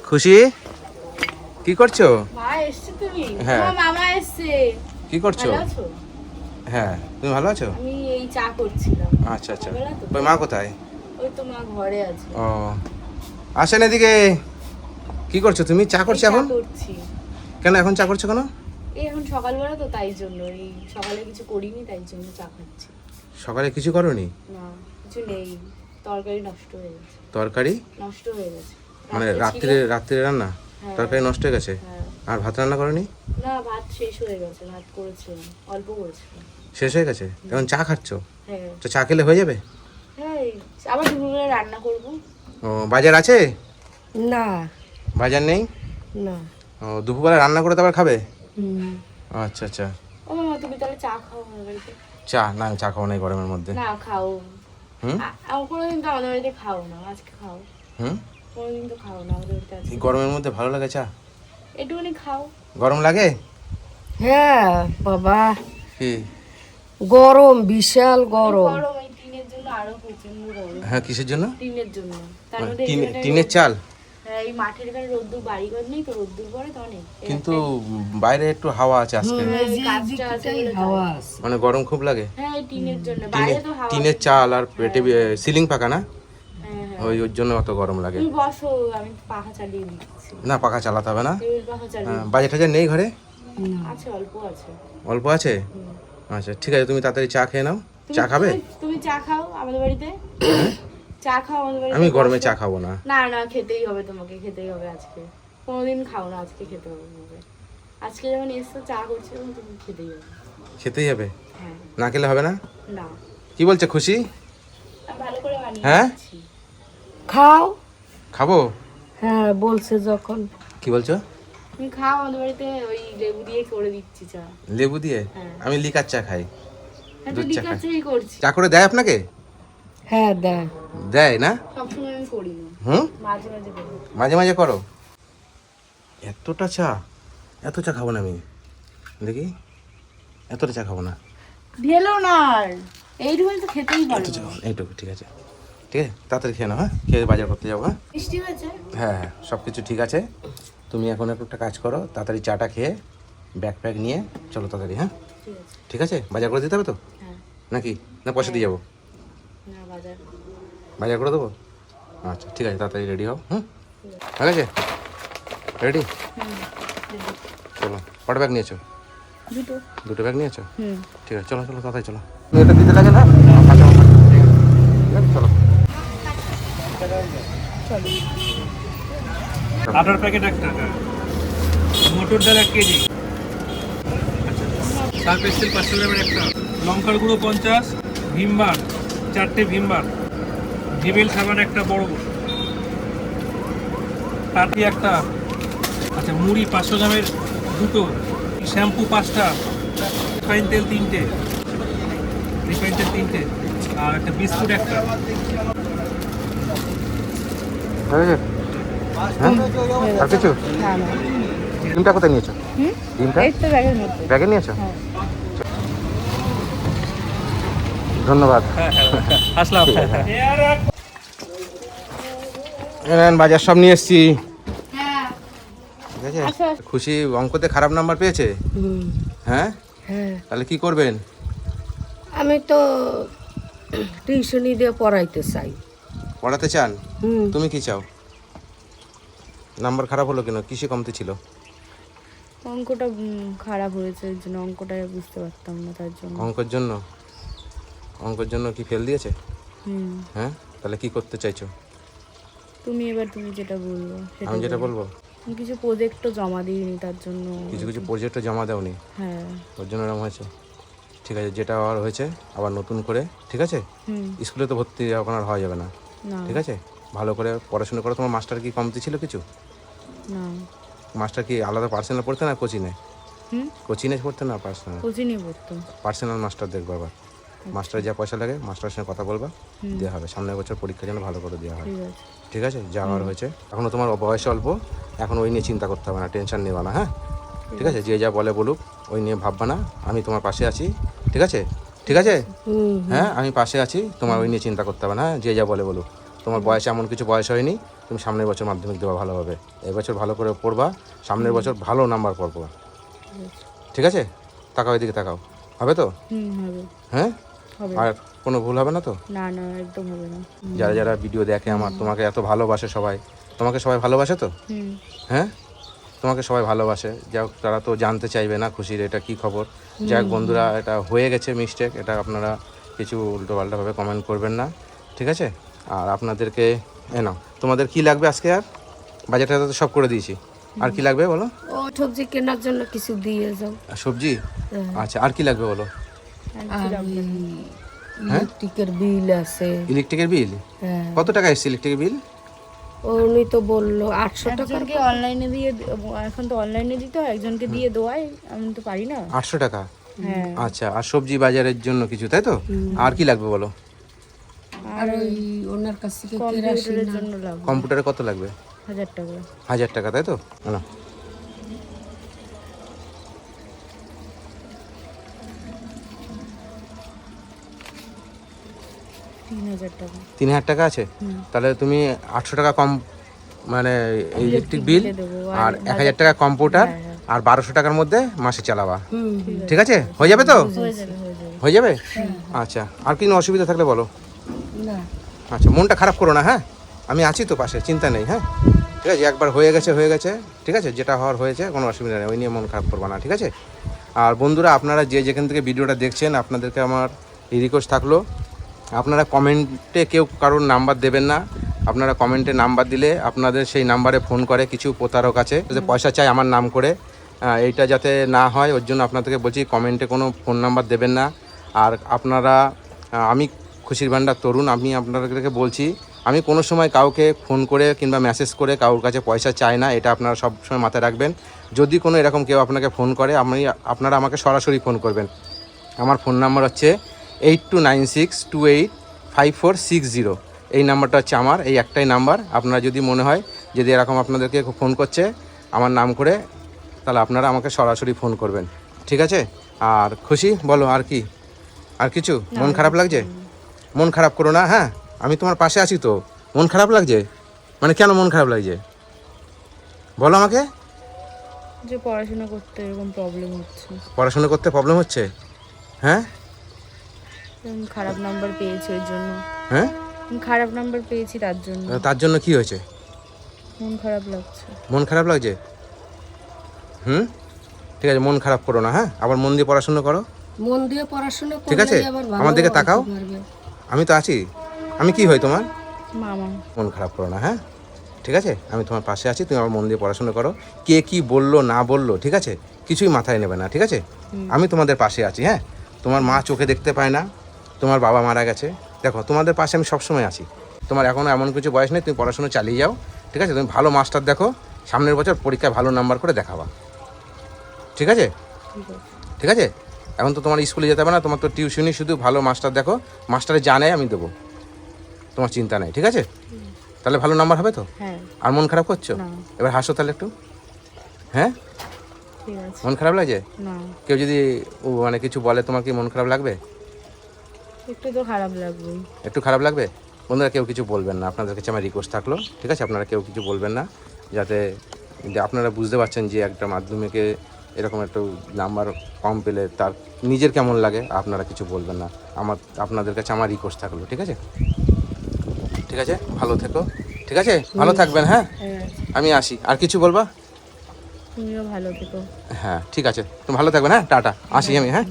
খুশি কি করছো? মা এসেছে তুমি? হ্যাঁ। তোমার মামা এসেছে। কি করছো? ভালো আছো? হ্যাঁ, তুমি ভালো আছো? আমি এই চা করছিলাম। আচ্ছা আচ্ছা। ভালো তো? ওই মা কোথায়? ওই তো মা ঘরে আছে। ও, আসেন এদিকে। কি করছো তুমি? চা করছো এই এখন? চা করছি। কেন এখন চা করছো কেন? এই এখন সকালবেলা তো তাই জন্য, এই সকালে কিছু করিনি তাই জন্য চা খাচ্ছি। সকালে কিছু করোনি? না, কিছু নেই। তরকারি নষ্ট হয়ে গেছে। তরকারি নষ্ট হয়ে গেছে। মানে রাত্রে ছিল। রাত্রে রান্না? হ্যাঁ। তরকারি নষ্ট হয়ে গেছে? হ্যাঁ। আর ভাত রান্না করোনি? না, ভাত শেষ হয়ে গেছে। ভাত করেছিলাম, অল্প করেছিলাম। শেষ হয়ে গেছে? এখন চা খাচ্ছো? হ্যাঁ। তো চা খেলে হয়ে যাবে? হ্যাঁ, আবার দুপুরবেলা রান্না করব। ও, বাজার আছে? না। বাজার নেই? না। ও, দুপুরবেলা রান্না করে তারপর খাবে? হুম। আচ্ছা আচ্ছা। ও মামা, তুমি তাহলে চা খাও আমার বাড়িতে? চা না, আমি চা খাবো না এই গরমের মধ্যে। না, খাও। হুম কোনোদিন তো আমাদের বাড়িতে খাও না, আজকে খাও। হুম কোনোদিন তো খাও না আমাদের বাড়িতে, এই আজকে গরমের মধ্যে ভালো লাগে চা? একটুখানি খাও। গরম লাগে? হ্যাঁ বাবা, কি? গরম, বিশাল গরম। গরম, এই টিনের জন্য আরো প্রচন্ড গরম। হ্যাঁ, কিসের জন্য? টিনের জন্য। তার মানে মধ্যে টিনের চাল? হ্যাঁ, এই মাঠের এখানে রোদ্দুর, বাড়িঘর নেই তো, রোদ্দুর পড়ে তো অনেক। কিন্তু বাইরে একটু হাওয়া আছে আজকে। এই গাছটা আছে বলে তাই। হাওয়া আছে। মানে গরম খুব লাগে? হ্যাঁ, এই টিনের জন্য। বাইরে তো হাওয়া। টিনের চাল আর পেটে সিলিং পাকা না, হ্যাঁ হ্যাঁ। ওই ওর জন্য অত গরম লাগে। তুমি বসো, আমি পাখা চালিয়ে দিচ্ছি। না, পাখা চালাতে হবে না। টেবিল পাখা চালিয়ে বাজার টাজার নেই ঘরে? আছে, অল্প আছে। অল্প আছে? হুম। আচ্ছা ঠিক আছে, তুমি তাড়াতাড়ি চা খেয়ে নাও। চা খাবে? তুমি চা খাও আমাদের বাড়িতে। চা খাও আমাদের বাড়িতে। আমি গরমে বসো। চা খাবো না। না না, খেতেই হবে, তোমাকে খেতেই হবে আজকে। কোনোদিন খাও না, আজকে খেতে হবে তোমাকে। আজকে যখন এসছো চা করছি, তখন তুমি খেতেই হবে। খেতেই হবে? হ্যাঁ। না খেলে হবে না? না, কি বলছে খুশি? আমি ভালো করে বানিয়ে হ্যাঁ? দিচ্ছি। খাও। খাবো? হ্যাঁ বলছে যখন। কি বলছো? তুমি খাও, আমাদের বাড়িতে ওই লেবু দিয়ে করে দিচ্ছি চা। লেবু দিয়ে? হ্যাঁ। আমি লিকার চা খাই। হ্যাঁ, তো দুধ চা খাই। ডিকাচেই করছি। চা করে দেয় আপনাকে? হ্যাঁ দেয়। দেয় না? সবসময় আমি করি না, হুম, মাঝে মাঝে করি। মাঝে মাঝে করো। এতটা চা? এত চা খাবো না আমি, দেখি। এতটা চা খাবো না। ঢেলো না আর, এইটুকুনি তো খেতেই এত পারো চা না। খাবো না, এইটুকু ঠিক আছে। ঠিক আছে, তাড়াতাড়ি খেয়ে নাও। হ্যাঁ, খেয়ে বাজার করতে যাবো। হ্যাঁ মিষ্টি হয়েছে? হ্যাঁ হ্যাঁ, সব কিছু ঠিক আছে। তুমি এখন একটু একটা কাজ করো, তাড়াতাড়ি চাটা খেয়ে ব্যাগ প্যাক নিয়ে চলো তাড়াতাড়ি। হ্যাঁ ঠিক আছে। ঠিক আছে, বাজার করে দিতে হবে তো হ্যাঁ। নাকি? না পয়সা দিয়ে যাবো? না, বাজার। বাজার করে দেবো? আচ্ছা ঠিক আছে, তাড়াতাড়ি রেডি হও। হুম, ঠিক আছে, রেডি? চলো, কটা ব্যাগ নিয়েছো? দুটো ব্যাগ নিয়েছো? ঠিক আছে, চলো চলো তাড়াতাড়ি চলো। এটা দিতে লাগে না? ঠিক আছে, চলো। 18 প্যাকেট 1 টাকা, মটর ডাল 1 কেজি, সার্ফ এক্সেল 500 গ্রামের একটা, লঙ্কার গুঁড়ো 50, ভিমবার 4টে, ভিমবার, জেবেল সাবান একটা বড়, তাঁতি একটা, আচ্ছা মুড়ি 500 গ্রামের 2টো, শ্যাম্পু 5টা, রিফাইন তেল 3টে, আর একটা বিস্কুট একটা। হয়ে গেছে? হ্যাঁ, আর কিছু? ডিমটা কোথায় নিয়েছো? ডিমটা এই তো ব্যাগের মধ্যে। ব্যাগে নিয়েছো? ধন্যবাদ। আসলাম। বাজার সব নিয়ে এসছি। হ্যাঁ। ঠিক আছে। খুশি অঙ্কতে খারাপ নাম্বার পেয়েছে? হ্যাঁ, হ্যাঁ, তাহলে কি করবেন? আমি তো টিউশনি দিয়ে পড়াইতে চাই। পড়াতে চান? হুম। তুমি কি চাও? নাম্বার খারাপ হলো কেন? কিসে কমতে ছিল? অঙ্কটা খারাপ হয়েছে, ওই জন্য অঙ্কটা বুঝতে পারতাম না, তার জন্য। অঙ্কের জন্য? অঙ্কের জন্য কি ফেল দিয়েছে? হুম। হ্যাঁ, তাহলে কি করতে চাইছো? তুমি যেটা বলবো সেটা আমি যেটা বলো। বলবো? আমি কিছু প্রজেক্টও জমা দিইনি, তার জন্য। কিছু কিছু প্রজেক্টও জমা দাওনি, হ্যাঁ। ওর জন্য এরকম হয়েছে। ঠিক আছে, যেটা আর হয়েছে আবার নতুন করে, ঠিক আছে? হুম। স্কুলে তো ভর্তি এখন আর হওয়া যাবে না, না। ঠিক আছে? ভালো করে পড়াশোনা করো। তোমার মাস্টার কি কমতি ছিল কিছু? না। মাস্টার কি আলাদা পার্সোনাল পড়তে না কোচিনে? হুম। কোচিনে পড়তে না পার্সোনাল? কোচিংয়ে পড়তাম। পার্সোনাল মাস্টার দেখবো আবার। মাস্টার যা পয়সা লাগে মাস্টারের সঙ্গে কথা বলবা, দেওয়া হবে। সামনের বছর পরীক্ষা যেন ভালো করে দেওয়া হয়, ঠিক আছে। ঠিক আছে? যা হওয়ার হয়েছে। এখনও তোমার বয়স অল্প, এখন ওই নিয়ে চিন্তা করতে হবে না, টেনশন নেবা না। হ্যাঁ ঠিক আছে, যে যা বলে বলুক, ওই নিয়ে ভাববা না। আমি তোমার পাশে আছি, ঠিক আছে? ঠিক আছে? হ্যাঁ, আমি পাশে আছি, তোমার ওই নিয়ে চিন্তা করতে হবে না। হ্যাঁ, যে যা বলে বলুক। তোমার বয়স এমন কিছু বয়স হয়নি, তুমি সামনের বছর মাধ্যমিক দেওয়া ভালোভাবে। এবছর ভালো করে পড়বা, সামনের বছর ভালো নাম্বার পড়বা, ঠিক আছে? তাকাও, এদিকে তাকাও, হবে তো? হবে। হ্যাঁ, হবে। আর কোনো ভুল হবে না তো? না না, একদম হবে না। যারা যারা ভিডিও দেখে আমার, তোমাকে এত ভালোবাসে সবাই, তোমাকে সবাই ভালোবাসে তো? হ্যাঁ, তোমাকে সবাই ভালোবাসে। যাই তারা তো জানতে চাইবে না খুশির এটা কি খবর। যাই হোক বন্ধুরা, এটা হয়ে গেছে মিস্টেক, এটা আপনারা কিছু উল্টোপাল্টাভাবে কমেন্ট করবেন না, ঠিক আছে? আর আপনাদেরকে নাও, তোমাদের কি লাগবে আজকে? আর বাজেটটা তো সব করে দিয়েছি, আর কি লাগবে বলো? ও সবজি কেনার জন্য কিছু দিয়ে যাও। আর সবজি? আচ্ছা, আর কি লাগবে বলো? আর ইলেকট্রিকের বিল আছে। ইলেকট্রিকের বিল? হ্যাঁ, কত টাকা এসছে ইলেকট্রিকের বিল? উনি তো বললো 800 টাকা। একজনকে অনলাইনে দিয়ে, এখন তো অনলাইনে দিতে হয়, একজনকে দিয়ে দেওয়াই, আমি তো পারি না। 800 টাকা? হ্যাঁ। আচ্ছা, আর সবজি বাজারের জন্য কিছু, তাই তো? আর কি লাগবে বলো? আর ওই ওনার কাছ থেকে কম্পিউটারের জন্য লাগবে কম্পিউটারে কত লাগবে? 1000 টাকা। 1000 টাকা, তাই তো? না, 3000 টাকা। 3000 টাকা আছে? তাহলে তুমি 800 টাকা কম, মানে ইলেকট্রিক বিল আর 1000 টাকা কম্পিউটার আর 1200 টাকার মধ্যে মাসে চালাবা, ঠিক আছে? হয়ে যাবে তো? হয়ে যাবে, হয়ে যাবে। হয়ে যাবে? আচ্ছা, আর কি অসুবিধা থাকলে বলো। না। আচ্ছা, মনটা খারাপ করো না, হ্যাঁ? আমি আছি তো পাশে, চিন্তা নেই, হ্যাঁ? ঠিক আছে, একবার হয়ে গেছে হয়ে গেছে, ঠিক আছে? যেটা হওয়ার হয়েছে, কোনো অসুবিধা নেই, ওই নিয়ে মন খারাপ করবা না, ঠিক আছে? আর বন্ধুরা, আপনারা যে যেখান থেকে ভিডিওটা দেখছেন, আপনাদেরকে আমার এই রিকোয়েস্ট থাকলো, আপনারা কমেন্টে কেউ কারোর নাম্বার দেবেন না। আপনারা কমেন্টে নাম্বার দিলে আপনাদের সেই নাম্বারে ফোন করে কিছু প্রতারক আছে, যে পয়সা চায় আমার নাম করে, এইটা যাতে না হয় ওর জন্য আপনাদেরকে বলছি কমেন্টে কোনো ফোন নাম্বার দেবেন না। আর আপনারা, আমি খুশির ভান্ডার তরুণ, আমি আপনাদেরকে বলছি, আমি কোনো সময় কাউকে ফোন করে কিংবা মেসেজ করে কারোর কাছে পয়সা চাই না, এটা আপনারা সব সময় মাথায় রাখবেন। যদি কোনো এরকম কেউ আপনাকে ফোন করে, আপনারা আমাকে সরাসরি ফোন করবেন। আমার ফোন নাম্বার হচ্ছে 8296285460। এই নাম্বারটা হচ্ছে আমার, এই একটাই নাম্বার। আপনারা যদি মনে হয় যদি এরকম আপনাদেরকে ফোন করছে আমার নাম করে, তাহলে আপনারা আমাকে সরাসরি ফোন করবেন, ঠিক আছে? আর খুশি বলো, আর কি, আর কিছু? মন খারাপ লাগছে? মন খারাপ করো না, হ্যাঁ? আমি তোমার পাশে আছি তো। মন খারাপ লাগছে মানে কেন মন খারাপ লাগছে বলো আমাকে। যে পড়াশোনা করতে এরকম প্রবলেম হচ্ছে। পড়াশোনা করতে প্রবলেম হচ্ছে? হ্যাঁ, খারাপ নাম্বার পেয়েছি ওই জন্য। হ্যাঁ, খারাপ নাম্বার পেয়েছি তার জন্য। তার জন্য কি হয়েছে? মন খারাপ লাগছে। মন খারাপ লাগছে? ঠিক আছে, মন খারাপ করো না, হ্যাঁ? আবার মন দিয়ে পড়াশোনা করো, মন দিয়ে পড়াশোনা করলে ঠিক আছে? আবার ভালো আমার দিকে তাকাও, হতে পারবে। আমি তো আছি। আমি কি হই তোমার? মামা। মন খারাপ করো না, হ্যাঁ? ঠিক আছে, আমি তোমার পাশে আছি, তুমি আমার মন দিয়ে পড়াশোনা করো। কে কি বললো না বললো, ঠিক আছে, কিছুই মাথায় নেবে না, ঠিক আছে? আমি তোমাদের পাশে আছি, হ্যাঁ? তোমার মা চোখে দেখতে পায় না, তোমার বাবা মারা গেছে, দেখো তোমাদের পাশে আমি সবসময় আছি। তোমার এখনও এমন কিছু বয়স নেই, তুমি পড়াশোনা চালিয়ে যাও, ঠিক আছে? তুমি ভালো মাস্টার দেখো, সামনের বছর পরীক্ষায় ভালো নাম্বার করে দেখাবা, ঠিক আছে? ঠিক আছে, এখন তো তোমার স্কুলে যেতে হবে না, তোমার তো টিউশনি, শুধু ভালো মাস্টার দেখো, মাস্টারে জানে আমি দেবো, তোমার চিন্তা নেই, ঠিক আছে? তাহলে ভালো নাম্বার হবে তো? হ্যাঁ। আর মন খারাপ করছো? না। এবার হাসো তাহলে একটু, হ্যাঁ? ঠিক আছে। মন খারাপ লাগছে? না, কেউ যদি মানে কিছু বলে, তোমার কি মন খারাপ লাগবে? একটু তো খারাপ লাগবে। একটু খারাপ লাগবে। বন্ধুরা, কেউ কিছু বলবেন না, আপনাদের কাছে আমার রিকোয়েস্ট থাকলো, ঠিক আছে? আপনারা কেউ কিছু বলবেন না, যাতে আপনারা বুঝতে পারছেন যে একটা মাধ্যমিকে এরকম একটু নাম্বার কম পেলে তার নিজের কেমন লাগে, আপনারা কিছু বলবেন না। আপনাদের কাছে আমার রিকোয়েস্ট থাকলো, ঠিক আছে? ঠিক আছে, ভালো থেকো, ঠিক আছে? ভালো থাকবেন, হ্যাঁ? আমি আসি। আর কিছু বলবা? তুমিও ভালো থেকো। হ্যাঁ, ঠিক আছে, তুমি ভালো থাকবেন, হ্যাঁ? টাটা, আসি আমি, হ্যাঁ?